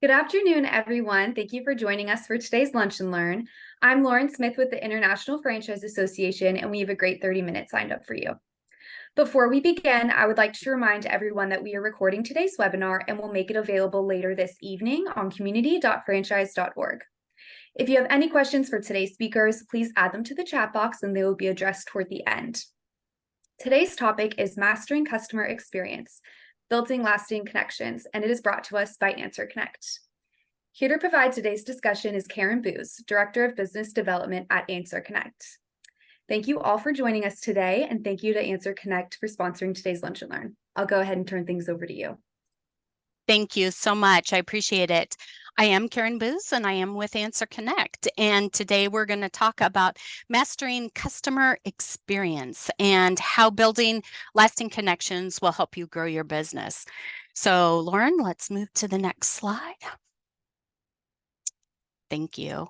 Good afternoon, everyone. Thank you for joining us for today's Lunch and Learn. I'm Lauren Smith with the International Franchise Association, and we have a great 30 minutes signed up for you. Before we begin, I would like to remind everyone that we are recording today's webinar and will make it available later this evening on community.franchise.org. If you have any questions for today's speakers, please add them to the chat box and they will be addressed toward the end. Today's topic is Mastering Customer Experience, Building Lasting Connections, and it is brought to us by AnswerConnect. Here to provide today's discussion is Karen Booz, Director of Business Development at AnswerConnect. Thank you all for joining us today, and thank you to AnswerConnect for sponsoring today's Lunch and Learn. I'll go ahead and turn things over to you. Thank you so much. I appreciate it. I am Karen Booz, and I am with AnswerConnect. And today we're going to talk about mastering customer experience and how building lasting connections will help you grow your business. So, Lauren, let's move to the next slide. Thank you.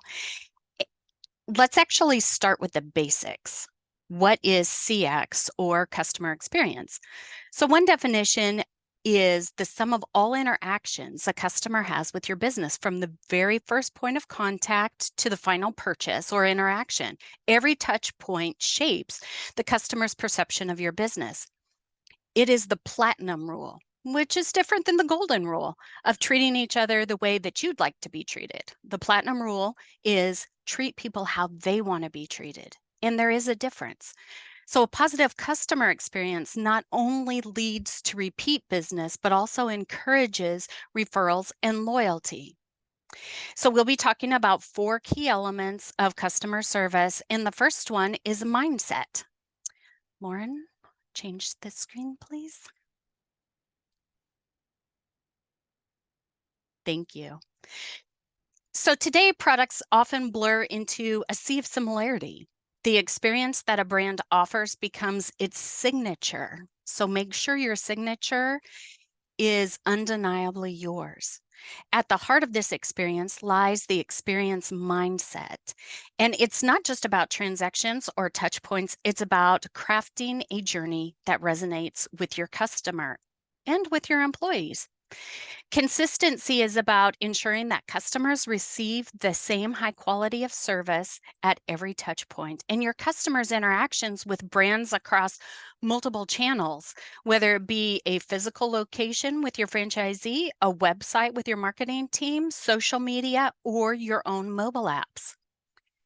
Let's actually start with the basics. What is CX, or customer experience? So one definition is the sum of all interactions a customer has with your business from the very first point of contact to the final purchase or interaction. Every touch point shapes the customer's perception of your business. It is the platinum rule, which is different than the golden rule of treating each other the way that you'd like to be treated. The platinum rule is treat people how they want to be treated. And there is a difference. So a positive customer experience not only leads to repeat business, but also encourages referrals and loyalty. So we'll be talking about 4 key elements of customer service. And the first one is mindset. Lauren, change the screen, please. Thank you. So today, products often blur into a sea of similarity. The experience that a brand offers becomes its signature. So make sure your signature is undeniably yours. At the heart of this experience lies the experience mindset. And it's not just about transactions or touch points, it's about crafting a journey that resonates with your customer and with your employees. Consistency is about ensuring that customers receive the same high quality of service at every touch point, and your customers' interactions with brands across multiple channels, whether it be a physical location with your franchisee, a website with your marketing team, social media, or your own mobile apps.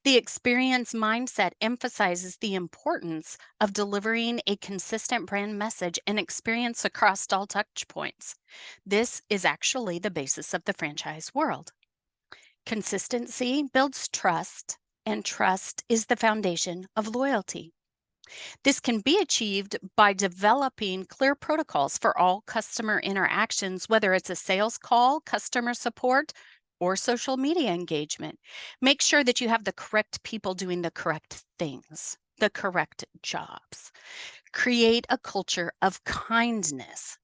The experience mindset emphasizes the importance of delivering a consistent brand message and experience across all touch points. This is actually the basis of the franchise world. Consistency builds trust, and trust is the foundation of loyalty. This can be achieved by developing clear protocols for all customer interactions, whether it's a sales call, customer support, or social media engagement. Make sure that you have the correct people doing the correct things, the correct jobs. Create a culture of kindness.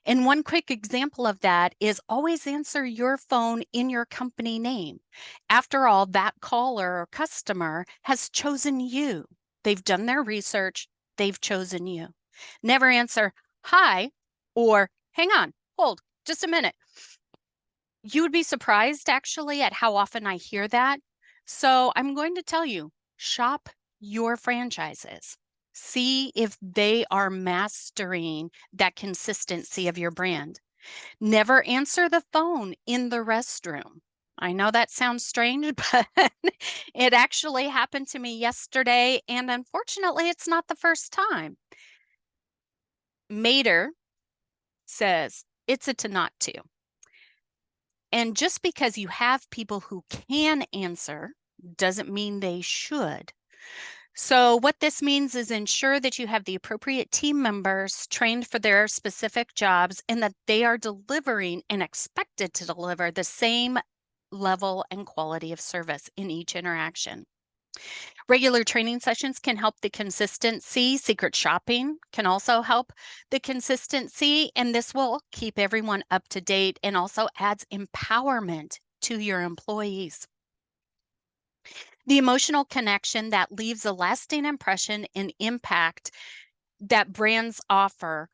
And one quick example of that is always answer your phone in your company name. After all, that caller or customer has chosen you. They've done their research. They've chosen you. Never answer hi or hang on, hold, just a minute. You would be surprised actually at how often I hear that. So I'm going to tell you, shop your franchises. See if they are mastering that consistency of your brand. Never answer the phone in the restroom. I know that sounds strange, but it actually happened to me yesterday, and unfortunately, it's not the first time. Mater says it's a to not to. And just because you have people who can answer doesn't mean they should. So what this means is ensure that you have the appropriate team members trained for their specific jobs and that they are delivering and expected to deliver the same level and quality of service in each interaction. Regular training sessions can help the consistency. Secret shopping can also help the consistency, and this will keep everyone up to date and also adds empowerment to your employees. The emotional connection that leaves a lasting impression and impact that brands offer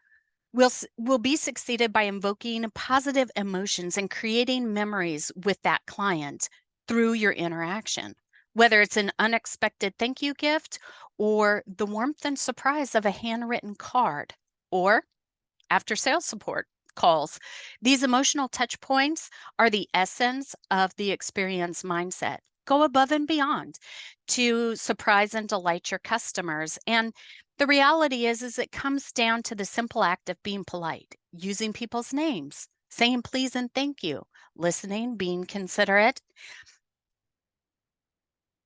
will be succeeded by invoking positive emotions and creating memories with that client through your interaction, whether it's an unexpected thank you gift or the warmth and surprise of a handwritten card or after sales support calls. These emotional touch points are the essence of the experience mindset. Go above and beyond to surprise and delight your customers. And the reality is it comes down to the simple act of being polite, using people's names, saying please and thank you, listening, being considerate,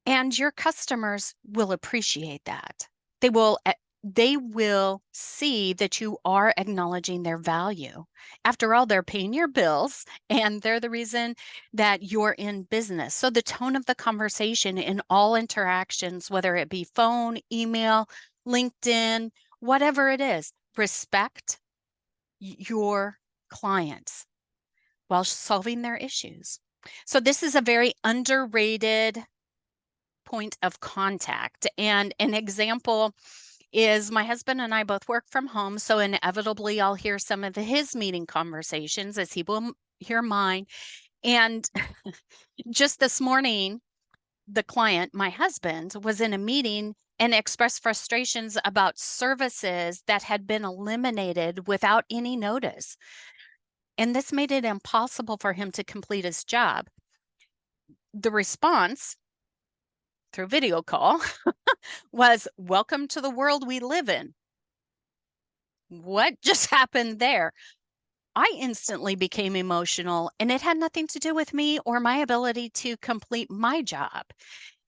and your customers will appreciate that. They will see that you are acknowledging their value. After all, they're paying your bills and they're the reason that you're in business. So the tone of the conversation in all interactions, whether it be phone, email, LinkedIn, whatever it is, respect your clients while solving their issues. So this is a very underrated point of contact. And an example is my husband and I both work from home. So inevitably, I'll hear some of his meeting conversations as he will hear mine. And just this morning, the client, my husband, was in a meeting and expressed frustrations about services that had been eliminated without any notice. And this made it impossible for him to complete his job. The response through video call was, "Welcome to the world we live in." What just happened there? I instantly became emotional, and it had nothing to do with me or my ability to complete my job.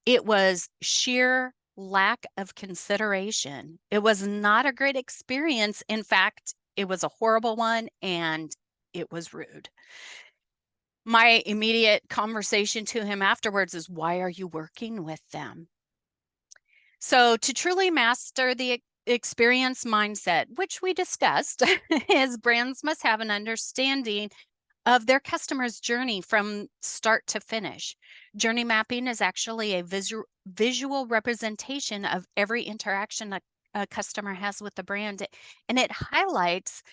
It was sheer lack of consideration. It was not a great experience. In fact, it was a horrible one and it was rude. My immediate conversation to him afterwards is, "Why are you working with them?" So, to truly master the experience mindset, which we discussed, is brands must have an understanding of their customer's journey from start to finish. Journey mapping is actually a visual representation of every interaction a customer has with the brand, and it highlights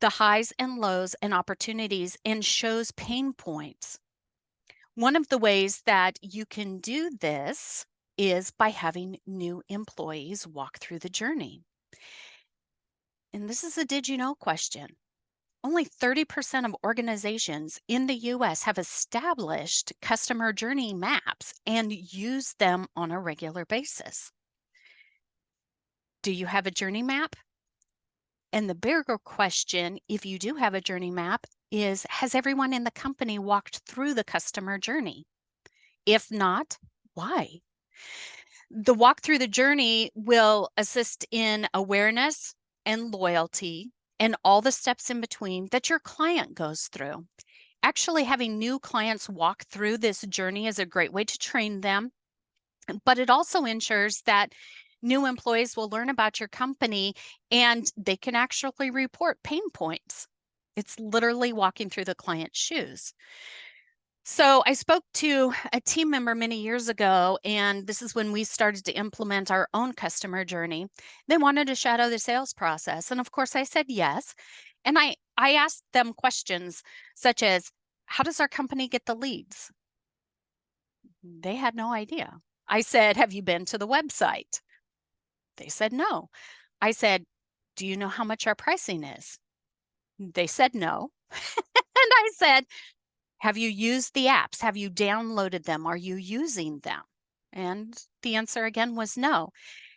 the highs and lows and opportunities and shows pain points. One of the ways that you can do this is by having new employees walk through the journey. And this is a did you know question. Only 30% of organizations in the US have established customer journey maps and use them on a regular basis. Do you have a journey map? And the bigger question, if you do have a journey map, is has everyone in the company walked through the customer journey? If not, why? The walk through the journey will assist in awareness and loyalty and all the steps in between that your client goes through. Actually, having new clients walk through this journey is a great way to train them, but it also ensures that new employees will learn about your company and they can actually report pain points. It's literally walking through the client's shoes. So I spoke to a team member many years ago, and this is when we started to implement our own customer journey. They wanted to shadow the sales process. And of course, I said yes. And I asked them questions such as, how does our company get the leads? They had no idea. I said, have you been to the website? They said no. I said, do you know how much our pricing is? They said no. And I said, have you used the apps? Have you downloaded them? Are you using them? And the answer again was no.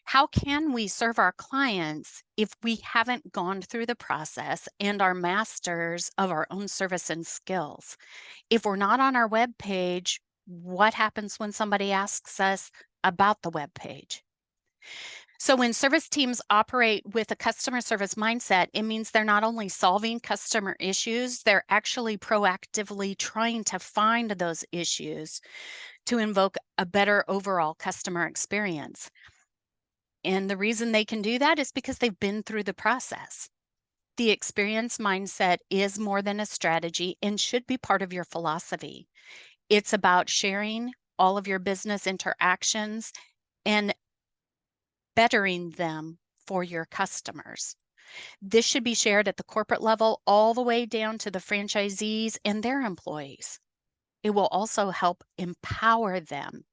How can we serve our clients if we haven't gone through the process and are masters of our own service and skills? If we're not on our web page, what happens when somebody asks us about the web page? So when service teams operate with a customer service mindset, it means they're not only solving customer issues, they're actually proactively trying to find those issues to invoke a better overall customer experience. And the reason they can do that is because they've been through the process. The experience mindset is more than a strategy and should be part of your philosophy. It's about sharing all of your business interactions and bettering them for your customers. This should be shared at the corporate level all the way down to the franchisees and their employees. It will also help empower them,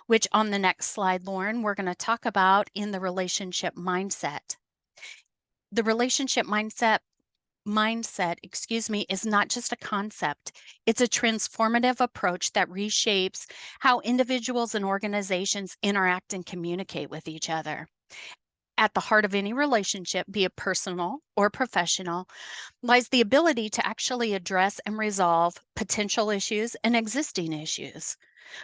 which on the next slide, Lauren, we're going to talk about in the relationship mindset. The relationship mindset, is not just a concept. It's a transformative approach that reshapes how individuals and organizations interact and communicate with each other. At the heart of any relationship, be it personal or professional, lies the ability to actually address and resolve potential issues and existing issues.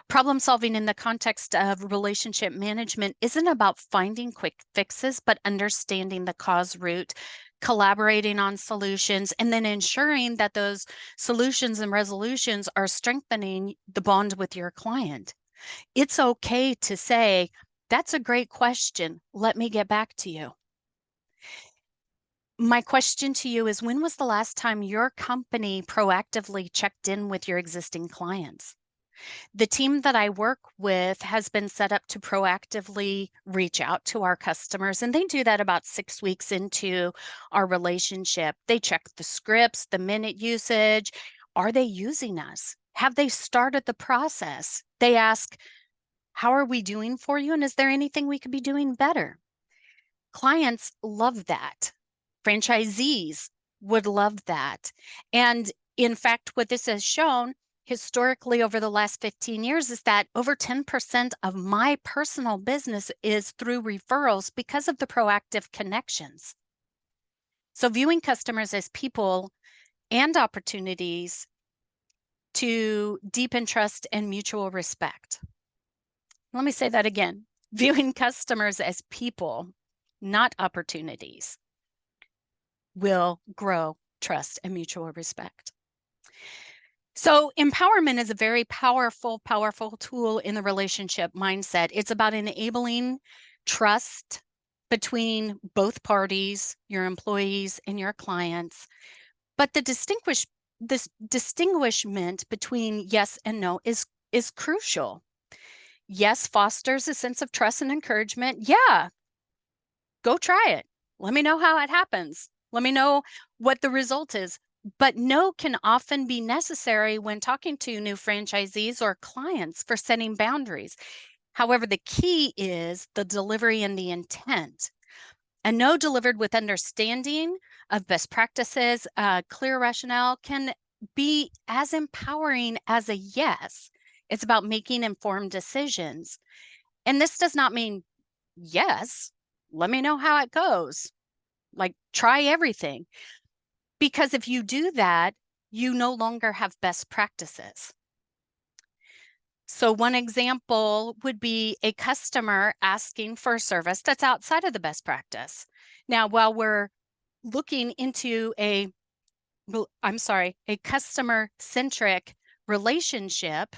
Problem solving in the context of relationship management isn't about finding quick fixes, but understanding the cause root, collaborating on solutions, and then ensuring that those solutions and resolutions are strengthening the bond with your client. It's okay to say, "That's a great question. Let me get back to you." My question to you is, when was the last time your company proactively checked in with your existing clients? The team that I work with has been set up to proactively reach out to our customers, and they do that about 6 weeks into our relationship. They check the scripts, the minute usage. Are they using us? Have they started the process? They ask, "How are we doing for you? And is there anything we could be doing better?" Clients love that. Franchisees would love that. And in fact, what this has shown historically over the last 15 years is that over 10% of my personal business is through referrals because of the proactive connections. So viewing customers as people and opportunities to deepen trust and mutual respect. Let me say that again. Viewing customers as people, not opportunities, will grow trust and mutual respect. So empowerment is a very powerful tool in the relationship mindset. It's about enabling trust between both parties, your employees and your clients. But this distinguishment between yes and no is crucial. Yes fosters a sense of trust and encouragement. Yeah, go try it. Let me know how it happens. Let me know what the result is. But no can often be necessary when talking to new franchisees or clients for setting boundaries. However, the key is the delivery and the intent. A no delivered with understanding of best practices, clear rationale can be as empowering as a yes. It's about making informed decisions. And this does not mean yes, let me know how it goes. Like, try everything. Because if you do that, you no longer have best practices. So one example would be a customer asking for a service that's outside of the best practice. Now, while we're looking into a customer-centric relationship,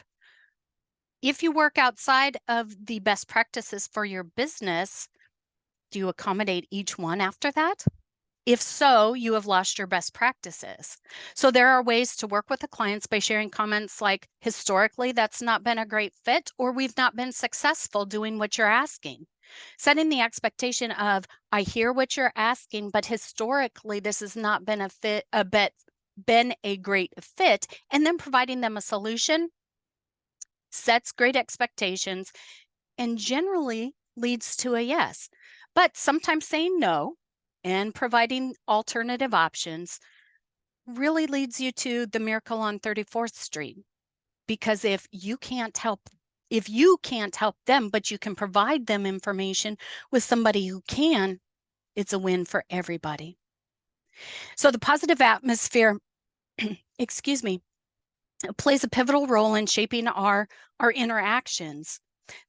if you work outside of the best practices for your business, do you accommodate each one after that? If so, you have lost your best practices. So there are ways to work with the clients by sharing comments like, historically, that's not been a great fit, or we've not been successful doing what you're asking. Setting the expectation of, I hear what you're asking, but historically, this has not been been a great fit, and then providing them a solution sets great expectations and generally leads to a yes. But sometimes saying no and providing alternative options really leads you to the miracle on 34th Street. Because if you can't help them, but you can provide them information with somebody who can, it's a win for everybody. So the positive atmosphere, excuse me, plays a pivotal role in shaping our interactions.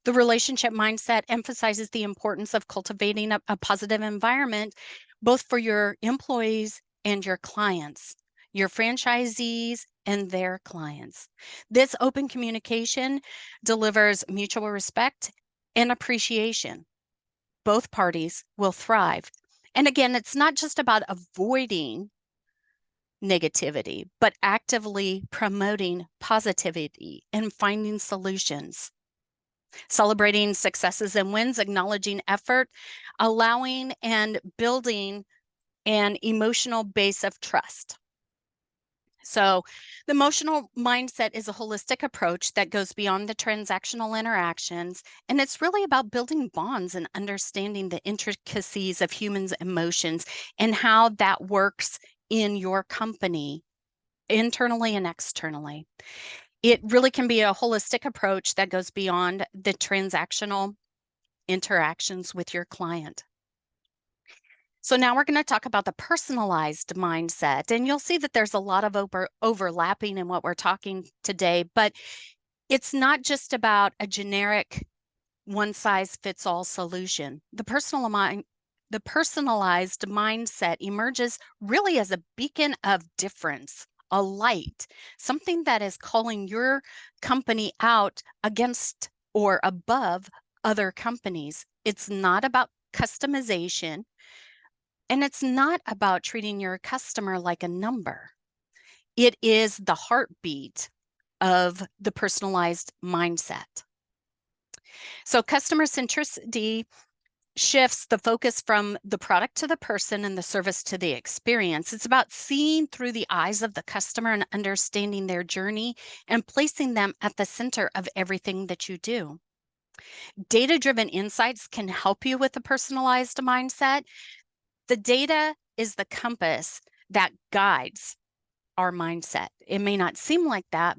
The relationship mindset emphasizes the importance of cultivating a positive environment, both for your employees and your clients, your franchisees and their clients. This open communication delivers mutual respect and appreciation. Both parties will thrive. And again, it's not just about avoiding negativity, but actively promoting positivity and finding solutions. Celebrating successes and wins, acknowledging effort, allowing and building and emotional base of trust. So the emotional mindset is a holistic approach that goes beyond the transactional interactions, and it's really about building bonds and understanding the intricacies of humans' emotions and how that works in your company, internally and externally. It really can be a holistic approach that goes beyond the transactional interactions with your client. So now we're going to talk about the personalized mindset. And you'll see that there's a lot of overlapping in what we're talking today, but it's not just about a generic one size fits all solution. The personalized mindset emerges really as a beacon of difference, a light, something that is calling your company out against or above other companies. It's not about customization. And it's not about treating your customer like a number. It is the heartbeat of the personalized mindset. So customer centricity shifts the focus from the product to the person and the service to the experience. It's about seeing through the eyes of the customer and understanding their journey and placing them at the center of everything that you do. Data-driven insights can help you with a personalized mindset. The data is the compass that guides our mindset. It may not seem like that.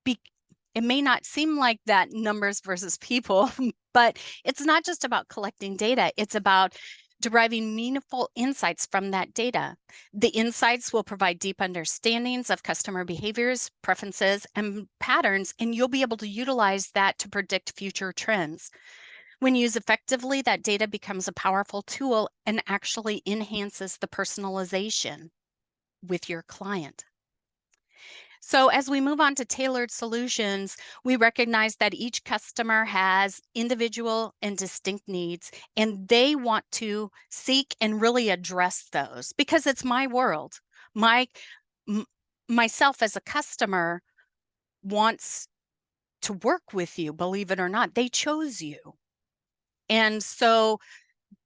It may not seem like that, numbers versus people, but it's not just about collecting data. It's about deriving meaningful insights from that data. The insights will provide deep understandings of customer behaviors, preferences, and patterns, and you'll be able to utilize that to predict future trends. When used effectively, that data becomes a powerful tool and actually enhances the personalization with your client. So as we move on to tailored solutions, we recognize that each customer has individual and distinct needs, and they want to seek and really address those because it's my world. Myself as a customer wants to work with you, believe it or not. They chose you. And so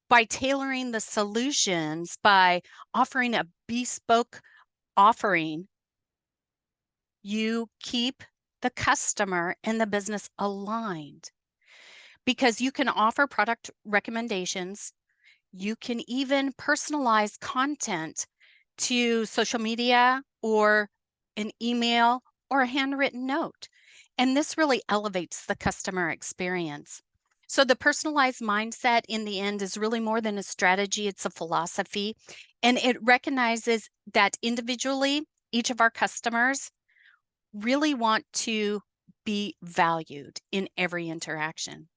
by tailoring the solutions, by offering a bespoke offering, you keep the customer and the business aligned because you can offer product recommendations. You can even personalize content to social media or an email or a handwritten note. And this really elevates the customer experience. So the personalized mindset in the end is really more than a strategy, it's a philosophy. And it recognizes that individually, each of our customers really want to be valued in every interaction.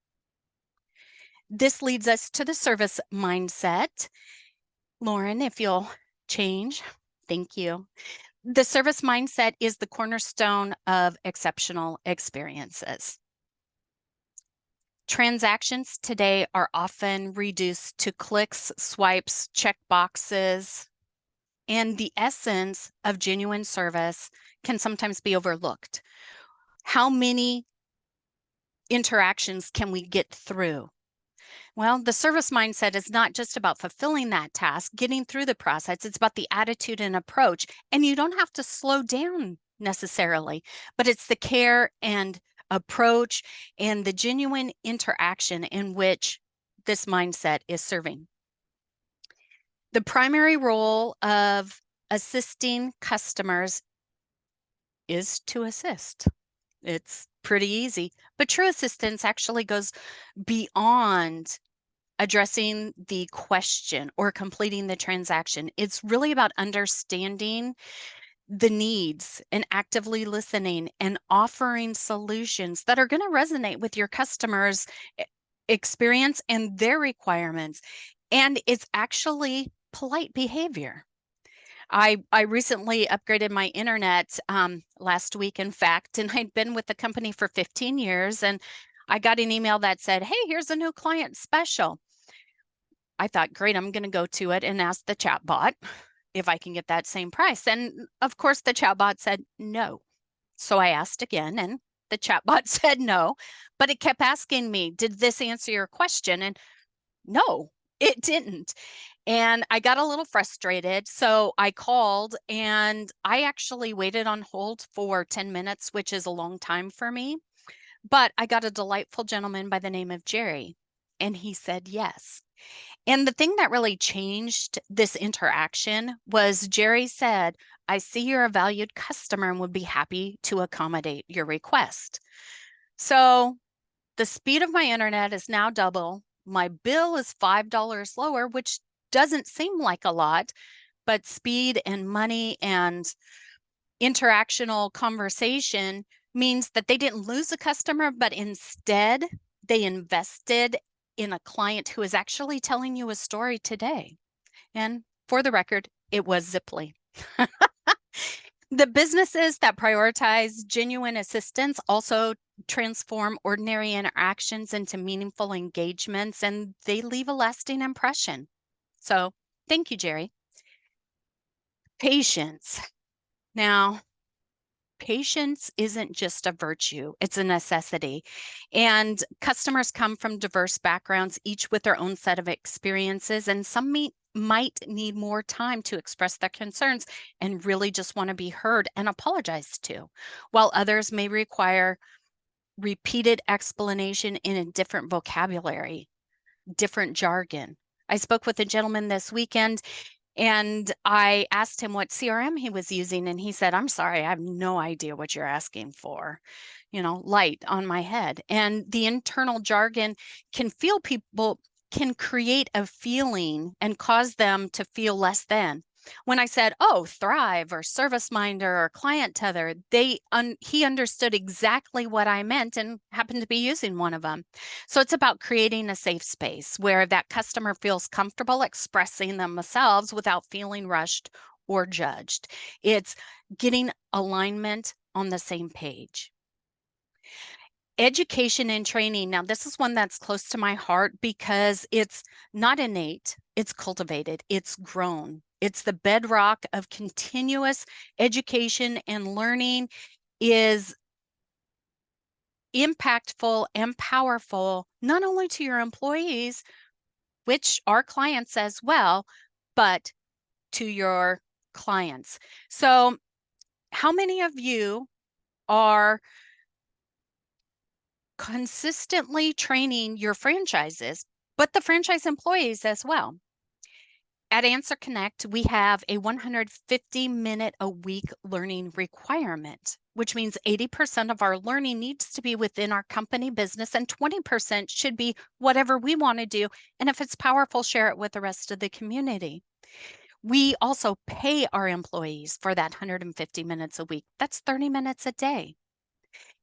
This leads us to the service mindset. Lauren, if you'll change, thank you. The service mindset is the cornerstone of exceptional experiences. Transactions today are often reduced to clicks, swipes, check boxes, and the essence of genuine service can sometimes be overlooked. How many interactions can we get through? Well, the service mindset is not just about fulfilling that task, getting through the process. It's about the attitude and approach. And you don't have to slow down necessarily, but it's the care and approach and the genuine interaction in which this mindset is serving. The primary role of assisting customers is to assist. It's pretty easy, but true assistance actually goes beyond addressing the question or completing the transaction. It's really about understanding the needs and actively listening and offering solutions that are going to resonate with your customers' experience and their requirements. And it's actually polite behavior. I recently upgraded my internet last week, in fact, and I'd been with the company for 15 years. And I got an email that said, hey, here's a new client special. I thought, great, I'm going to go to it and ask the chatbot if I can get that same price. And of course, the chatbot said no. So I asked again, and the chatbot said no, but it kept asking me, did this answer your question? And no, it didn't. And I got a little frustrated. So I called and I actually waited on hold for 10 minutes, which is a long time for me. But I got a delightful gentleman by the name of Jerry, and he said yes. And the thing that really changed this interaction was Jerry said, I see you're a valued customer and would be happy to accommodate your request. So the speed of my internet is now double. My bill is $5 lower, which doesn't seem like a lot, but speed and money and interactional conversation means that they didn't lose a customer, but instead they invested in a client who is actually telling you a story today. And for the record, it was Ziply. The businesses that prioritize genuine assistance also transform ordinary interactions into meaningful engagements, and they leave a lasting impression. So thank you, Jerry. Patience. Now, patience isn't just a virtue, it's a necessity. And customers come from diverse backgrounds, each with their own set of experiences, and some might need more time to express their concerns and really just want to be heard and apologized to, while others may require repeated explanation in a different vocabulary, different jargon. I spoke with a gentleman this weekend and I asked him what CRM he was using, and he said, I'm sorry, I have no idea what you're asking for. Light on my head. And the internal jargon can can create a feeling and cause them to feel less than. When I said, oh, Thrive or ServiceMinder or Client Tether, he understood exactly what I meant and happened to be using one of them. So it's about creating a safe space where that customer feels comfortable expressing themselves without feeling rushed or judged. It's getting alignment on the same page. Education and training. Now, this is one that's close to my heart because it's not innate, it's cultivated, it's grown. It's the bedrock of continuous education and learning is impactful and powerful, not only to your employees, which are clients as well, but to your clients. So how many of you are consistently training your franchises, but the franchise employees as well? At AnswerConnect, we have a 150-minute a week learning requirement, which means 80% of our learning needs to be within our company business and 20% should be whatever we want to do. And if it's powerful, share it with the rest of the community. We also pay our employees for that 150 minutes a week. That's 30 minutes a day.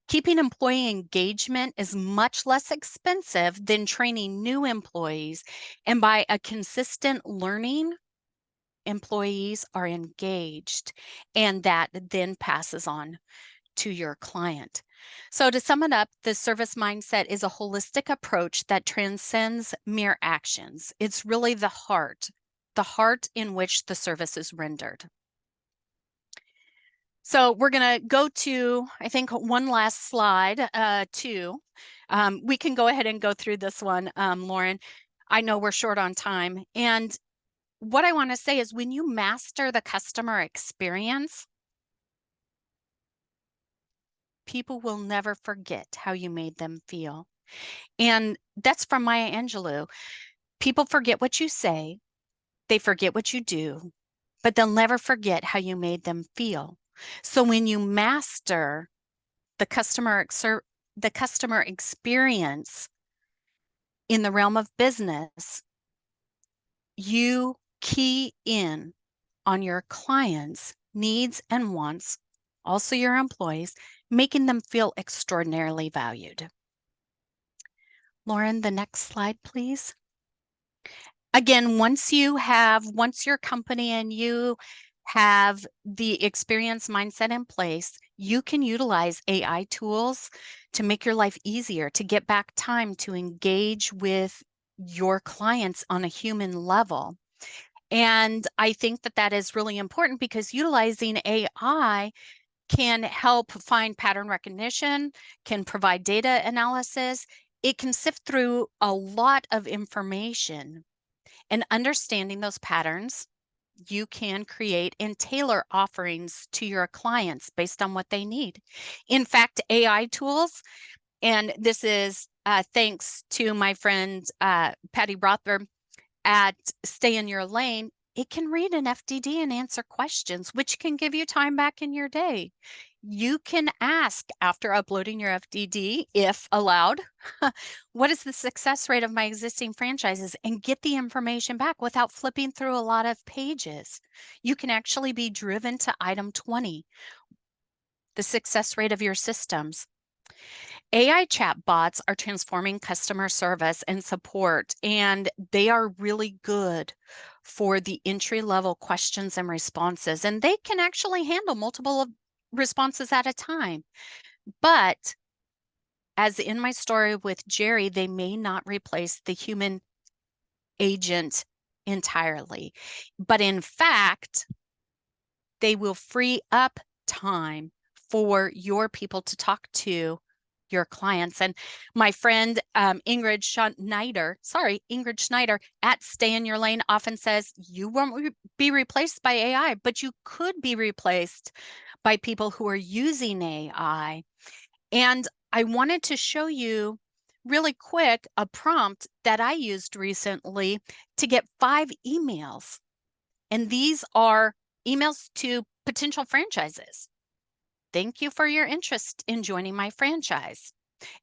Keeping employee engagement is much less expensive than training new employees. And by a consistent learning, employees are engaged, and that then passes on to your client. So to sum it up, the service mindset is a holistic approach that transcends mere actions. It's really the heart in which the service is rendered. So we're going to go to, I think, one last slide, two. We can go ahead and go through this one, Lauren. I know we're short on time. And what I want to say is when you master the customer experience, people will never forget how you made them feel. And that's from Maya Angelou. People forget what you say, they forget what you do, but they'll never forget how you made them feel. So when you master the customer experience in the realm of business, you key in on your clients' needs and wants, also your employees, making them feel extraordinarily valued. Lauren, the next slide, please. Again, once your company and you have the experience mindset in place, you can utilize AI tools to make your life easier, to get back time to engage with your clients on a human level. And I think that that is really important because utilizing AI can help find pattern recognition, can provide data analysis. It can sift through a lot of information And understanding those patterns, you can create and tailor offerings to your clients based on what they need. In fact, AI tools, and this is thanks to my friend Patty Rothberg at Stay in Your Lane, it can read an FDD and answer questions, which can give you time back in your day. You can ask after uploading your FDD, if allowed, what is the success rate of my existing franchises, and get the information back without flipping through a lot of pages. You can actually be driven to item 20, the success rate of your systems. AI chatbots are transforming customer service and support, and they are really good for the entry-level questions and responses, and they can actually handle multiple responses at a time. But as in my story with Jerry, they may not replace the human agent entirely. But in fact, they will free up time for your people to talk to your clients. And my friend Ingrid Schneider at Stay in Your Lane often says, you won't be replaced by AI, but you could be replaced by people who are using AI. And I wanted to show you really quick a prompt that I used recently to get 5 emails. And these are emails to potential franchises. Thank you for your interest in joining my franchise.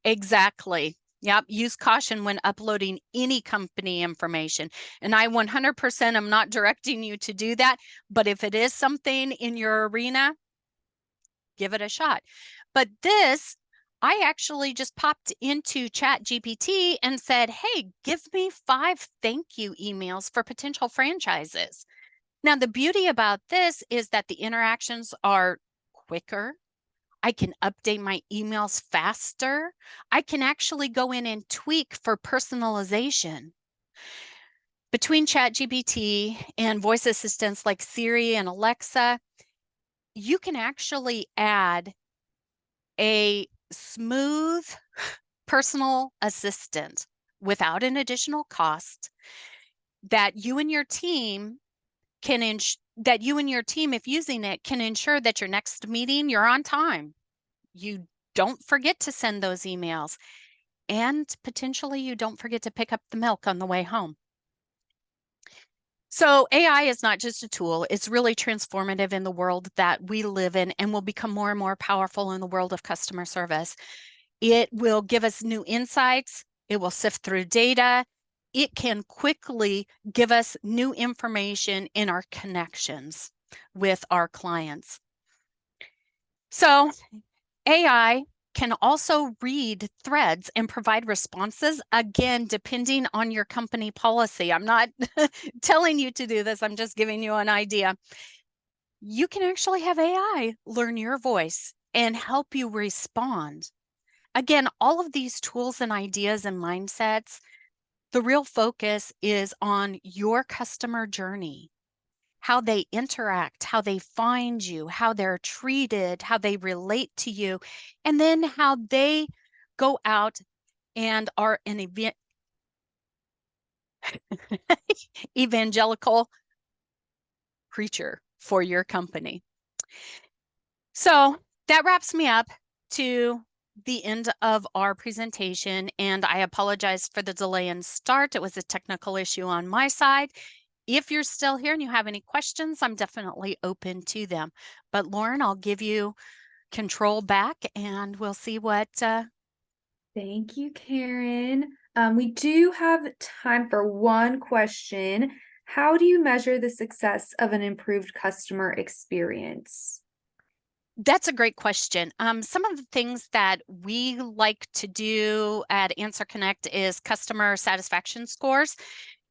Exactly. Yep. Use caution when uploading any company information. And I 100% am not directing you to do that. But if it is something in your arena, give it a shot. But this, I actually just popped into ChatGPT and said, hey, give me 5 thank you emails for potential franchises. Now, the beauty about this is that the interactions are quicker. I can update my emails faster. I can actually go in and tweak for personalization. Between ChatGPT and voice assistants like Siri and Alexa, you can actually add a smooth personal assistant without an additional cost that you and your team if using it, can ensure that your next meeting, you're on time. You don't forget to send those emails, and potentially you don't forget to pick up the milk on the way home. So AI is not just a tool, it's really transformative in the world that we live in and will become more and more powerful in the world of customer service. It will give us new insights. It will sift through data. It can quickly give us new information in our connections with our clients. So AI can also read threads and provide responses, again, depending on your company policy. I'm not telling you to do this, I'm just giving you an idea. You can actually have AI learn your voice and help you respond. Again, all of these tools and ideas and mindsets, the real focus is on your customer journey, how they interact, how they find you, how they're treated, how they relate to you, and then how they go out and are an evangelical preacher for your company. So that wraps me up to the end of our presentation, and I apologize for the delay in start. It was a technical issue on my side. If you're still here and you have any questions, I'm definitely open to them. But Lauren, I'll give you control back and we'll see what. Thank you, Karen. We do have time for one question. How do you measure the success of an improved customer experience? That's a great question. Some of the things that we like to do at AnswerConnect is customer satisfaction scores.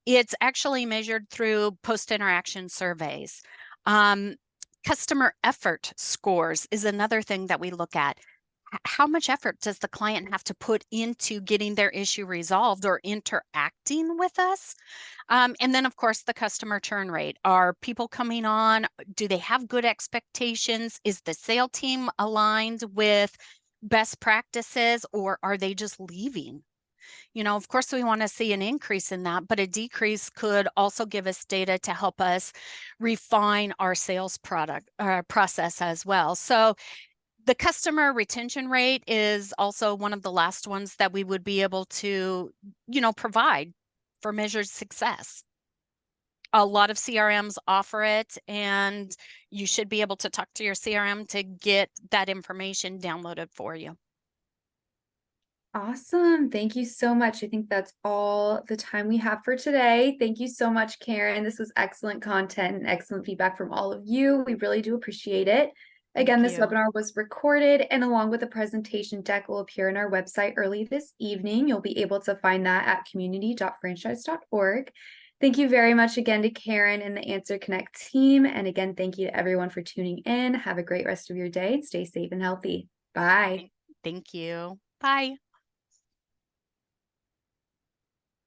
It's actually measured through post-interaction surveys. Customer effort scores is another thing that we look at. How much effort does the client have to put into getting their issue resolved or interacting with us? And then, of course, the customer churn rate. Are people coming on? Do they have good expectations? Is the sales team aligned with best practices, or are they just leaving? Of course, we want to see an increase in that, but a decrease could also give us data to help us refine our sales product process as well. So the customer retention rate is also one of the last ones that we would be able to, provide for measured success. A lot of CRMs offer it, and you should be able to talk to your CRM to get that information downloaded for you. Awesome. Thank you so much. I think that's all the time we have for today. Thank you so much, Karen. This was excellent content and excellent feedback from all of you. We really do appreciate it. Thank Again, this you. webinar was recorded and along with the presentation deck will appear on our website early this evening. You'll be able to find that at community.franchise.org. Thank you very much again to Karen and the AnswerConnect team. And again, thank you to everyone for tuning in. Have a great rest of your day. Stay safe and healthy. Bye. Thank you. Bye.